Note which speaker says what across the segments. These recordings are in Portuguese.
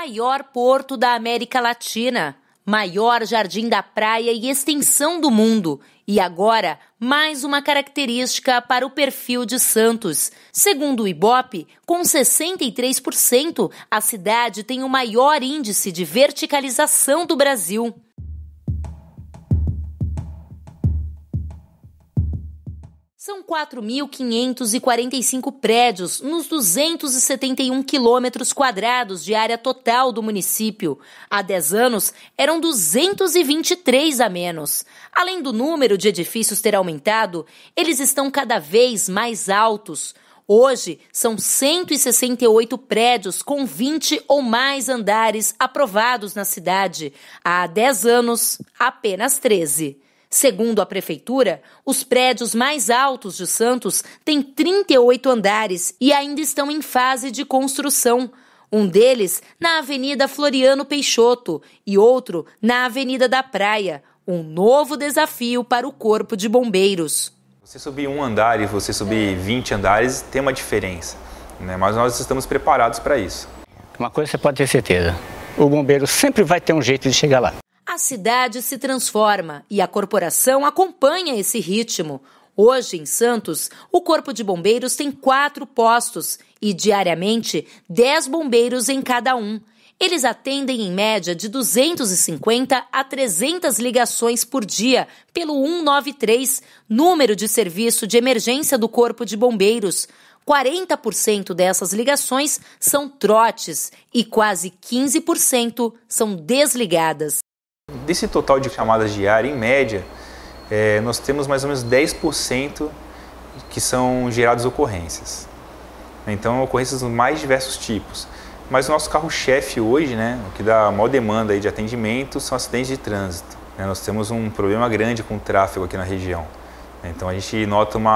Speaker 1: maior porto da América Latina, maior jardim da praia e extensão do mundo. E agora, mais uma característica para o perfil de Santos. Segundo o Ibope, com 63%, a cidade tem o maior índice de verticalização do Brasil. São 4.545 prédios nos 271 quilômetros quadrados de área total do município. Há 10 anos, eram 223 a menos. Além do número de edifícios ter aumentado, eles estão cada vez mais altos. Hoje, são 168 prédios com 20 ou mais andares aprovados na cidade. Há 10 anos, apenas 13. Segundo a Prefeitura, os prédios mais altos de Santos têm 38 andares e ainda estão em fase de construção. Um deles na Avenida Floriano Peixoto e outro na Avenida da Praia. Um novo desafio para o Corpo de Bombeiros.
Speaker 2: Você subir um andar e você subir 20 andares tem uma diferença, né? Mas nós estamos preparados para isso.
Speaker 3: Uma coisa você pode ter certeza, o bombeiro sempre vai ter um jeito de chegar lá.
Speaker 1: A cidade se transforma e a corporação acompanha esse ritmo. Hoje, em Santos, o Corpo de Bombeiros tem 4 postos e, diariamente, 10 bombeiros em cada um. Eles atendem, em média, de 250 a 300 ligações por dia pelo 193, número de serviço de emergência do Corpo de Bombeiros. 40% dessas ligações são trotes e quase 15% são desligadas.
Speaker 2: Desse total de chamadas diárias, em média, nós temos mais ou menos 10% que são geradas ocorrências. Então, ocorrências dos mais diversos tipos. Mas o nosso carro-chefe hoje, né, o que dá a maior demanda aí de atendimento, são acidentes de trânsito. Nós temos um problema grande com o tráfego aqui na região. Então, a gente nota um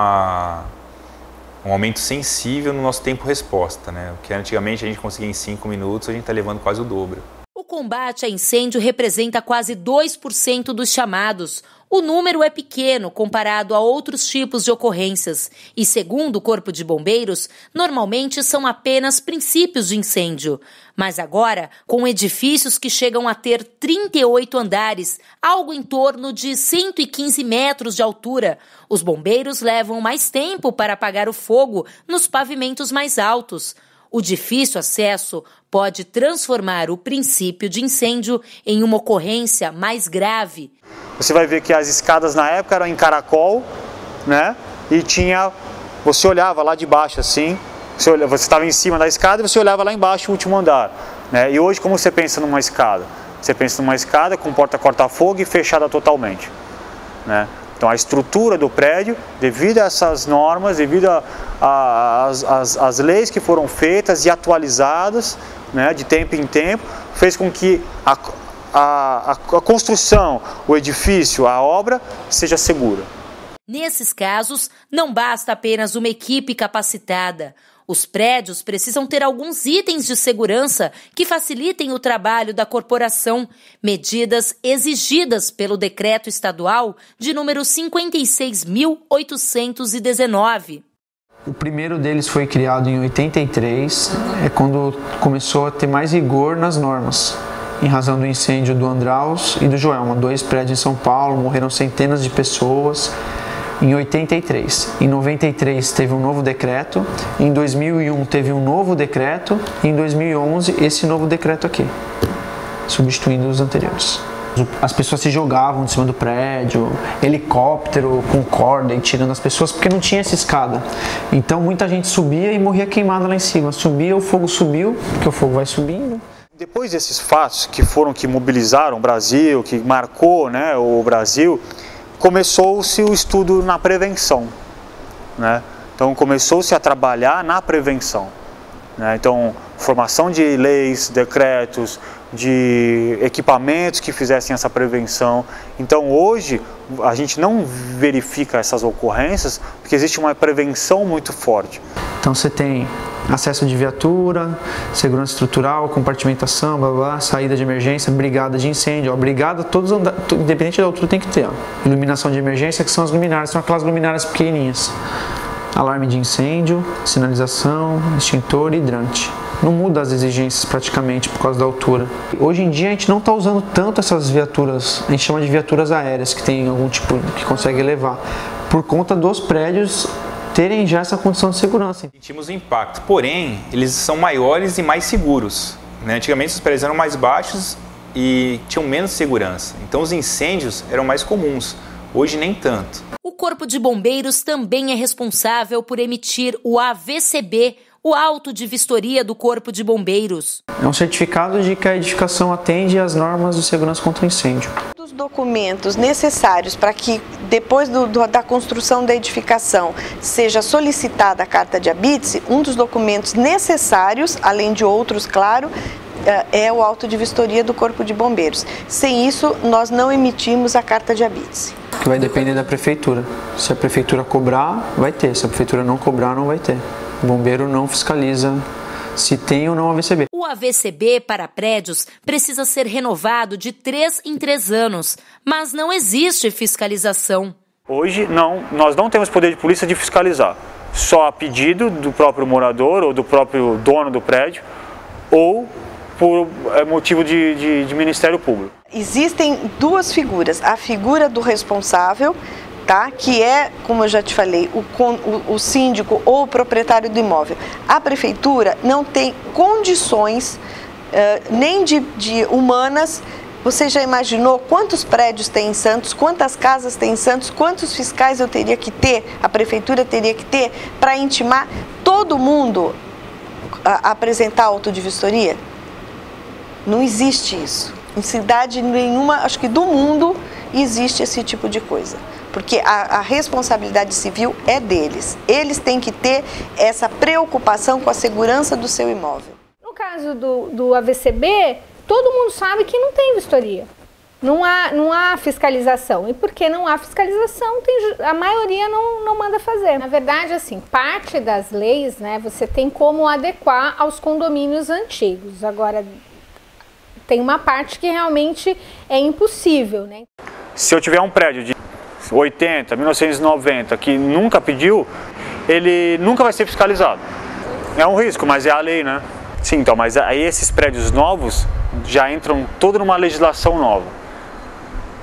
Speaker 2: aumento sensível no nosso tempo-resposta, né? O que antigamente a gente conseguia em 5 minutos, a gente está levando quase o dobro.
Speaker 1: O combate a incêndio representa quase 2% dos chamados. O número é pequeno comparado a outros tipos de ocorrências e, segundo o Corpo de Bombeiros, normalmente são apenas princípios de incêndio. Mas agora, com edifícios que chegam a ter 38 andares, algo em torno de 115 metros de altura, os bombeiros levam mais tempo para apagar o fogo nos pavimentos mais altos. O difícil acesso pode transformar o princípio de incêndio em uma ocorrência mais grave.
Speaker 4: Você vai ver que as escadas na época eram em caracol, né? E você olhava lá de baixo assim, você estava em cima da escada e você olhava lá embaixo o último andar, né? E hoje como você pensa numa escada? Você pensa numa escada com porta corta-fogo e fechada totalmente, né? Então a estrutura do prédio, devido a essas normas, devido às leis que foram feitas e atualizadas, né, de tempo em tempo, fez com que a construção, o edifício, a obra seja segura.
Speaker 1: Nesses casos, não basta apenas uma equipe capacitada. Os prédios precisam ter alguns itens de segurança que facilitem o trabalho da corporação, medidas exigidas pelo Decreto Estadual de número 56.819.
Speaker 5: O primeiro deles foi criado em 83, quando começou a ter mais rigor nas normas, em razão do incêndio do Andraus e do Joelma, 2 prédios em São Paulo, morreram centenas de pessoas. Em 83, em 93 teve um novo decreto, em 2001 teve um novo decreto e em 2011 esse novo decreto aqui, substituindo os anteriores. As pessoas se jogavam de cima do prédio, helicóptero com corda e tirando as pessoas porque não tinha essa escada. Então muita gente subia e morria queimada lá em cima. Subia, o fogo subiu, porque o fogo vai subindo.
Speaker 4: Depois desses fatos que mobilizaram o Brasil, que marcou, né, o Brasil, começou-se o estudo na prevenção, né? Então começou-se a trabalhar na prevenção, né? Então formação de leis, decretos, de equipamentos que fizessem essa prevenção. Então hoje a gente não verifica essas ocorrências porque existe uma prevenção muito forte.
Speaker 5: Então você tem acesso de viatura, segurança estrutural, compartimentação, blá, blá, saída de emergência, brigada de incêndio. A brigada, todos independente da altura, tem que ter. Ó. Iluminação de emergência, que são as luminárias, são aquelas luminárias pequenininhas. Alarme de incêndio, sinalização, extintor e hidrante. Não muda as exigências praticamente por causa da altura. Hoje em dia a gente não está usando tanto essas viaturas, a gente chama de viaturas aéreas, que tem algum tipo que consegue levar, por conta dos prédios terem já essa condição de segurança.
Speaker 2: Sentimos o impacto, porém, eles são maiores e mais seguros. Antigamente os prédios eram mais baixos e tinham menos segurança, então os incêndios eram mais comuns, hoje nem tanto.
Speaker 1: O Corpo de Bombeiros também é responsável por emitir o AVCB, o auto de vistoria do Corpo de Bombeiros.
Speaker 5: É um certificado de que a edificação atende às normas de segurança contra incêndio.
Speaker 6: Os documentos necessários para que depois da construção da edificação seja solicitada a carta de habite-se, um dos documentos necessários, além de outros, claro, é o auto de vistoria do Corpo de Bombeiros. Sem isso, nós não emitimos a carta de habite-se.
Speaker 5: Que vai depender da prefeitura. Se a prefeitura cobrar, vai ter. Se a prefeitura não cobrar, não vai ter. O bombeiro não fiscaliza se tem ou não AVCB.
Speaker 1: O AVCB para prédios precisa ser renovado de 3 em 3 anos, mas não existe fiscalização.
Speaker 4: Hoje, nós não temos poder de polícia de fiscalizar. Só a pedido do próprio morador ou do próprio dono do prédio ou por motivo de Ministério Público. Existem duas figuras. A figura do responsável, tá? Que é, como eu já te falei, o síndico ou o proprietário do imóvel. A prefeitura não tem condições nem de humanas. Você já imaginou quantos prédios tem em Santos, quantas casas tem em Santos, quantos fiscais eu teria que ter, a prefeitura teria que ter para intimar todo mundo a apresentar auto de vistoria? Não existe isso. Em cidade nenhuma, acho que do mundo, existe esse tipo de coisa. Porque a responsabilidade civil é deles. Eles têm que ter essa preocupação com a segurança do seu imóvel.
Speaker 7: No caso do AVCB, todo mundo sabe que não tem vistoria. Não há fiscalização. E porque não há fiscalização, a maioria não manda fazer. Na verdade, assim, parte das leis, né, você tem como adequar aos condomínios antigos. Agora, tem uma parte que realmente é impossível, né?
Speaker 4: Se eu tiver um prédio de 80, 1990, que nunca pediu, ele nunca vai ser fiscalizado. É um risco, mas é a lei, né? Sim, então, mas aí esses prédios novos já entram toda numa legislação nova,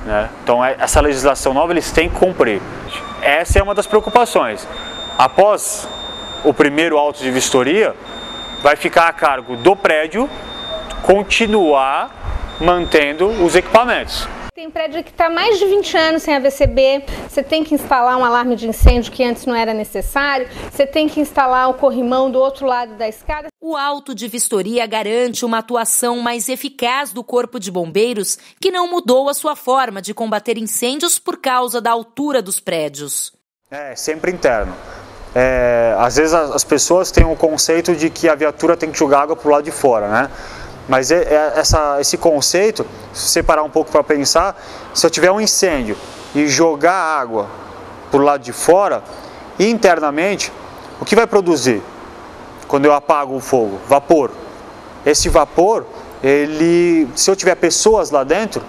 Speaker 4: né? Então, essa legislação nova eles têm que cumprir. Essa é uma das preocupações. Após o primeiro auto de vistoria, vai ficar a cargo do prédio continuar mantendo os equipamentos.
Speaker 7: Tem prédio que está mais de 20 anos sem AVCB, você tem que instalar um alarme de incêndio que antes não era necessário, você tem que instalar o corrimão do outro lado da escada.
Speaker 1: O auto de vistoria garante uma atuação mais eficaz do Corpo de Bombeiros, que não mudou a sua forma de combater incêndios por causa da altura dos prédios.
Speaker 4: É sempre interno. Às vezes as pessoas têm o conceito de que a viatura tem que jogar água para o lado de fora, né? Mas esse conceito, se você parar um pouco para pensar, se eu tiver um incêndio e jogar água para o lado de fora, internamente, o que vai produzir quando eu apago o fogo? Vapor. Esse vapor, se eu tiver pessoas lá dentro,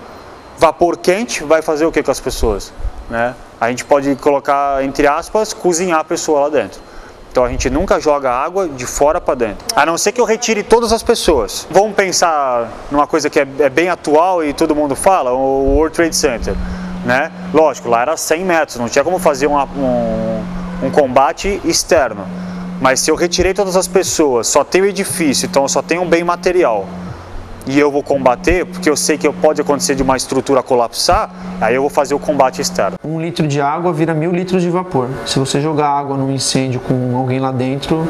Speaker 4: vapor quente vai fazer o que com as pessoas, né? A gente pode colocar, entre aspas, cozinhar a pessoa lá dentro. Então a gente nunca joga água de fora para dentro, a não ser que eu retire todas as pessoas. Vamos pensar numa coisa que é bem atual e todo mundo fala, o World Trade Center, né? Lógico, lá era 100 metros, não tinha como fazer um combate externo. Mas se eu retirei todas as pessoas, só tem o edifício, então eu só tenho um bem material, e eu vou combater, porque eu sei que pode acontecer de uma estrutura colapsar, aí eu vou fazer o combate externo.
Speaker 5: 1 litro de água vira 1000 litros de vapor. Se você jogar água num incêndio com alguém lá dentro,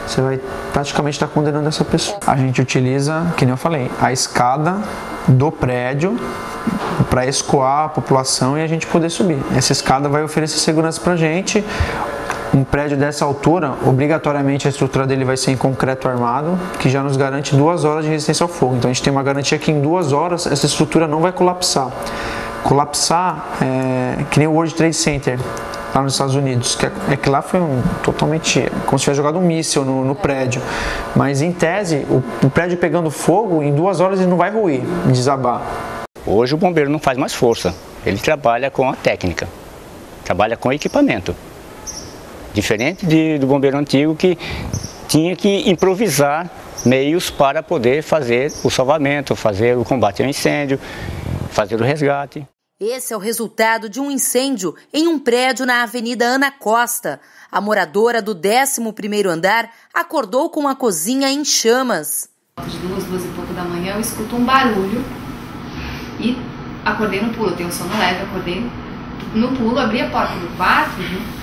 Speaker 5: você vai praticamente estar condenando essa pessoa. A gente utiliza, que nem eu falei, a escada do prédio para escoar a população e a gente poder subir. Essa escada vai oferecer segurança para a gente. Um prédio dessa altura, obrigatoriamente a estrutura dele vai ser em concreto armado, que já nos garante 2 horas de resistência ao fogo. Então a gente tem uma garantia que em 2 horas essa estrutura não vai colapsar. Colapsar é que nem o World Trade Center lá nos Estados Unidos, que lá foi totalmente como se tivesse jogado um míssil no prédio. Mas em tese, o prédio pegando fogo, em 2 horas ele não vai ruir, desabar.
Speaker 3: Hoje o bombeiro não faz mais força, ele trabalha com a técnica, trabalha com equipamento. Diferente do bombeiro antigo que tinha que improvisar meios para poder fazer o salvamento, fazer o combate ao incêndio, fazer o resgate.
Speaker 1: Esse é o resultado de um incêndio em um prédio na Avenida Ana Costa. A moradora do 11º andar acordou com a cozinha em chamas.
Speaker 8: De 2 e pouco da manhã eu escuto um barulho e acordei no pulo. Eu tenho sono leve, acordei no pulo, abri a porta do quarto,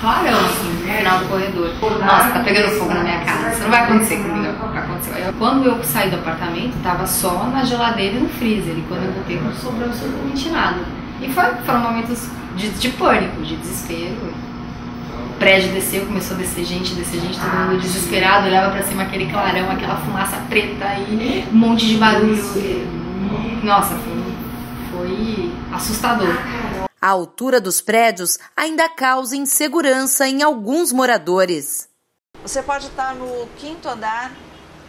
Speaker 8: clarão assim, no final do corredor. Nossa, tá pegando fogo na minha casa, isso não vai acontecer comigo. Aconteceu. Quando eu saí do apartamento, tava só na geladeira e no freezer. E quando eu voltei, não sobrou absolutamente nada. E foram momentos de pânico, de desespero. O prédio desceu, começou a descer gente, todo mundo desesperado, olhava pra cima aquele clarão, aquela fumaça preta e um monte de barulho. Nossa, foi assustador.
Speaker 1: A altura dos prédios ainda causa insegurança em alguns moradores.
Speaker 9: Você pode estar no 5º andar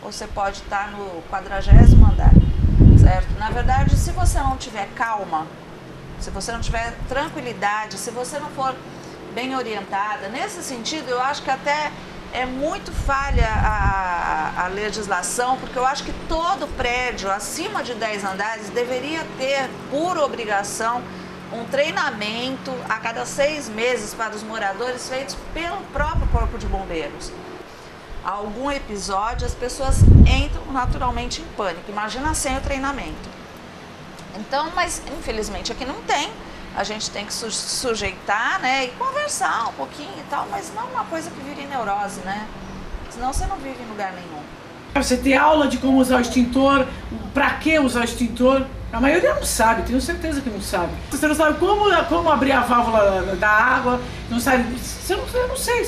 Speaker 9: ou você pode estar no 40º andar, certo? Na verdade, se você não tiver calma, se você não tiver tranquilidade, se você não for bem orientada, nesse sentido eu acho que até é muito falha a legislação, porque eu acho que todo prédio acima de 10 andares deveria ter, por obrigação, um treinamento a cada 6 meses para os moradores feitos pelo próprio Corpo de Bombeiros. Algum episódio as pessoas entram naturalmente em pânico, imagina sem o treinamento. Então, mas infelizmente aqui não tem, a gente tem que sujeitar, né, e conversar um pouquinho e tal, mas não uma coisa que vire neurose, né? Senão você não vive em lugar nenhum.
Speaker 10: Você tem aula de como usar o extintor, para que usar o extintor, a maioria não sabe, tenho certeza que não sabe. Você não sabe como abrir a válvula da água, não sabe, eu não sei,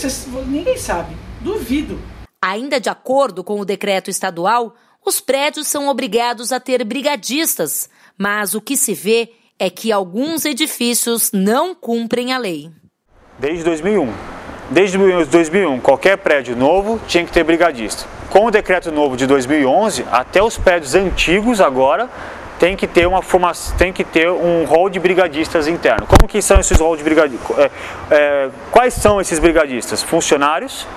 Speaker 10: ninguém sabe, duvido.
Speaker 1: Ainda de acordo com o decreto estadual, os prédios são obrigados a ter brigadistas, mas o que se vê é que alguns edifícios não cumprem a lei.
Speaker 4: Desde 2001. Desde 2001, qualquer prédio novo tinha que ter brigadista. Com o decreto novo de 2011, até os prédios antigos agora tem que ter um rol de brigadistas interno. Como que são esses rol de brigadistas? Quais são esses brigadistas? Funcionários.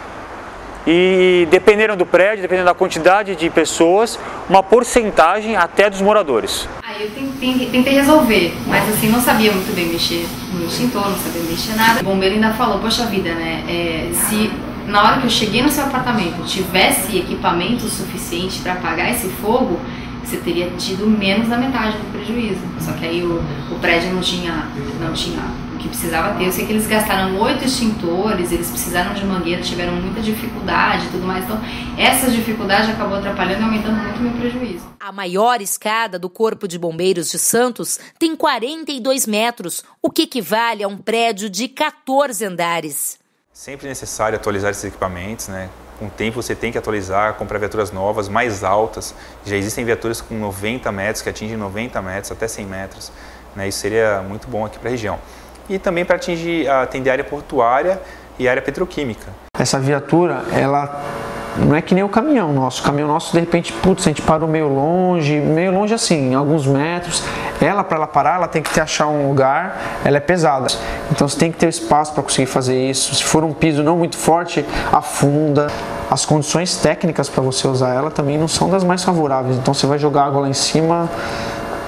Speaker 4: E dependendo do prédio, dependendo da quantidade de pessoas, uma porcentagem até dos moradores.
Speaker 8: Aí eu tentei resolver, mas assim, não sabia muito bem mexer no extintor, não sabia mexer nada. O bombeiro ainda falou, poxa vida, né, se na hora que eu cheguei no seu apartamento tivesse equipamento suficiente para apagar esse fogo, você teria tido menos da metade do prejuízo. Só que aí o prédio não tinha o que precisava ter. Eu sei que eles gastaram 8 extintores, eles precisaram de mangueira, tiveram muita dificuldade e tudo mais. Então, essa dificuldade acabou atrapalhando e aumentando muito o meu prejuízo.
Speaker 1: A maior escada do Corpo de Bombeiros de Santos tem 42 metros, o que equivale a um prédio de 14 andares.
Speaker 2: Sempre necessário atualizar esses equipamentos, né? Com o tempo você tem que atualizar, comprar viaturas novas, mais altas. Já existem viaturas com 90 metros, que atingem 90 metros, até 100 metros. Né? Isso seria muito bom aqui para a região. E também para atender a área portuária e a área petroquímica.
Speaker 5: Essa viatura, ela não é que nem o caminhão nosso. O caminhão nosso, de repente, a gente parou meio longe assim, alguns metros. Para ela parar, ela tem que achar um lugar, ela é pesada. Então você tem que ter espaço para conseguir fazer isso. Se for um piso não muito forte, afunda. As condições técnicas para você usar ela também não são das mais favoráveis. Então você vai jogar água lá em cima,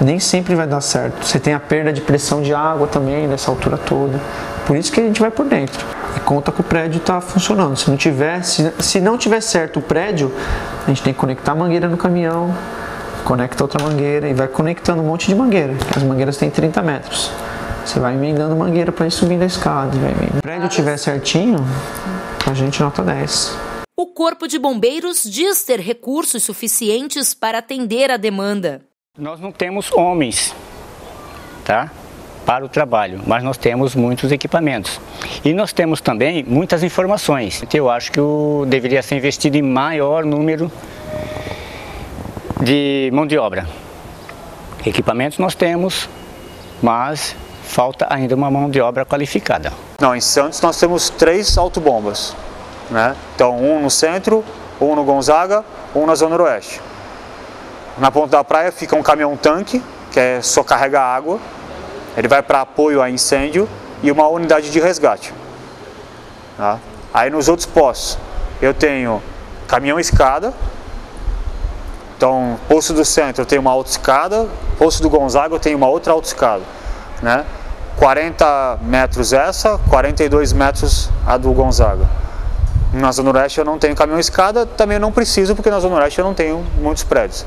Speaker 5: nem sempre vai dar certo. Você tem a perda de pressão de água também, nessa altura toda. Por isso que a gente vai por dentro. E conta que o prédio está funcionando. Se não tiver certo o prédio, a gente tem que conectar a mangueira no caminhão, conecta outra mangueira e vai conectando um monte de mangueira. As mangueiras têm 30 metros. Você vai emendando mangueira para ir subindo a escada. Se o prédio estiver certinho, a gente nota 10.
Speaker 1: O Corpo de Bombeiros diz ter recursos suficientes para atender a demanda.
Speaker 3: Nós não temos homens, tá? Para o trabalho, mas nós temos muitos equipamentos. E nós temos também muitas informações. Eu acho que deveria ser investido em maior número de mão de obra. Equipamentos nós temos, mas falta ainda uma mão de obra qualificada.
Speaker 4: Não, em Santos nós temos 3 autobombas, né? Então, um no centro, um no Gonzaga, um na Zona Noroeste. Na ponta da praia fica um caminhão-tanque, que só carrega água. Ele vai para apoio a incêndio e uma unidade de resgate. Tá? Aí nos outros postos eu tenho caminhão-escada, Então, Poço do Centro eu tenho uma autoescada, Poço do Gonzaga eu tenho uma outra autoescada, né? 40 metros essa, 42 metros a do Gonzaga. Na Zona Oeste eu não tenho caminhão-escada, também não preciso, porque na Zona Oeste eu não tenho muitos prédios.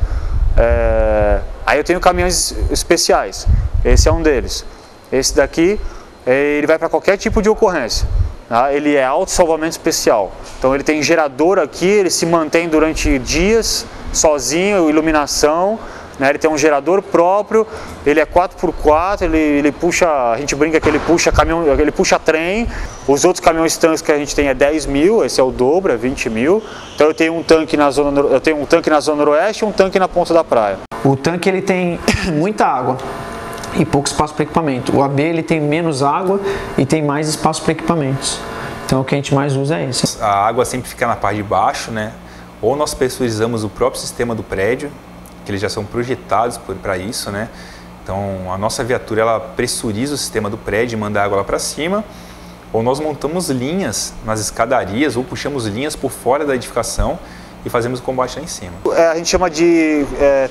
Speaker 4: Aí eu tenho caminhões especiais, esse é um deles. Esse daqui, ele vai para qualquer tipo de ocorrência. Tá? Ele é auto-salvamento especial. Então ele tem gerador aqui, ele se mantém durante dias, sozinho, iluminação. Né? Ele tem um gerador próprio, ele é 4x4, ele puxa, a gente brinca que ele puxa caminhão, ele puxa trem. Os outros caminhões tanques que a gente tem é 10 mil, esse é o dobro, é 20 mil. Então eu tenho um tanque na zona noroeste e um tanque na ponta da praia.
Speaker 5: O tanque ele tem muita água e pouco espaço para equipamento. O AB ele tem menos água e tem mais espaço para equipamentos. Então o que a gente mais usa é esse.
Speaker 2: A água sempre fica na parte de baixo, né? Ou nós pressurizamos o próprio sistema do prédio, que eles já são projetados para isso, né? Então a nossa viatura ela pressuriza o sistema do prédio e manda a água lá para cima, ou nós montamos linhas nas escadarias ou puxamos linhas por fora da edificação e fazemos o combate lá em cima.
Speaker 4: A gente chama de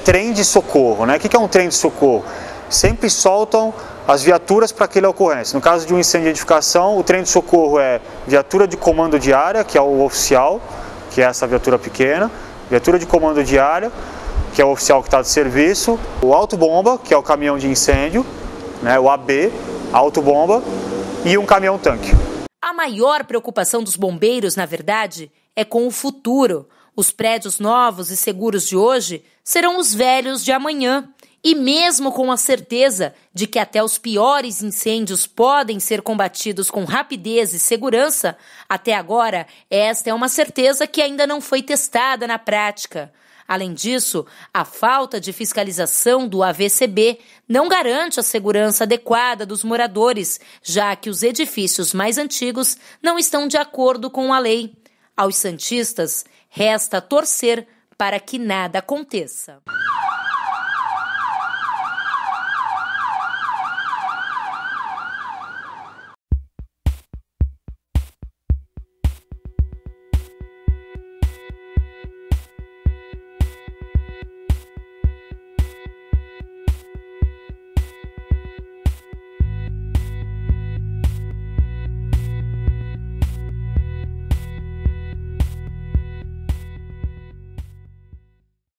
Speaker 4: trem de socorro, né? O que é um trem de socorro? Sempre soltam as viaturas para aquela ocorrência. No caso de um incêndio de edificação, o trem de socorro é viatura de comando de área, que é o oficial, que é essa viatura pequena, viatura de comando de área, que é o oficial que está de serviço, o autobomba, que é o caminhão de incêndio, né, o AB, autobomba, e um caminhão-tanque.
Speaker 1: A maior preocupação dos bombeiros, na verdade, é com o futuro. Os prédios novos e seguros de hoje serão os velhos de amanhã. E mesmo com a certeza de que até os piores incêndios podem ser combatidos com rapidez e segurança, até agora esta é uma certeza que ainda não foi testada na prática. Além disso, a falta de fiscalização do AVCB não garante a segurança adequada dos moradores, já que os edifícios mais antigos não estão de acordo com a lei. Aos santistas, resta torcer para que nada aconteça.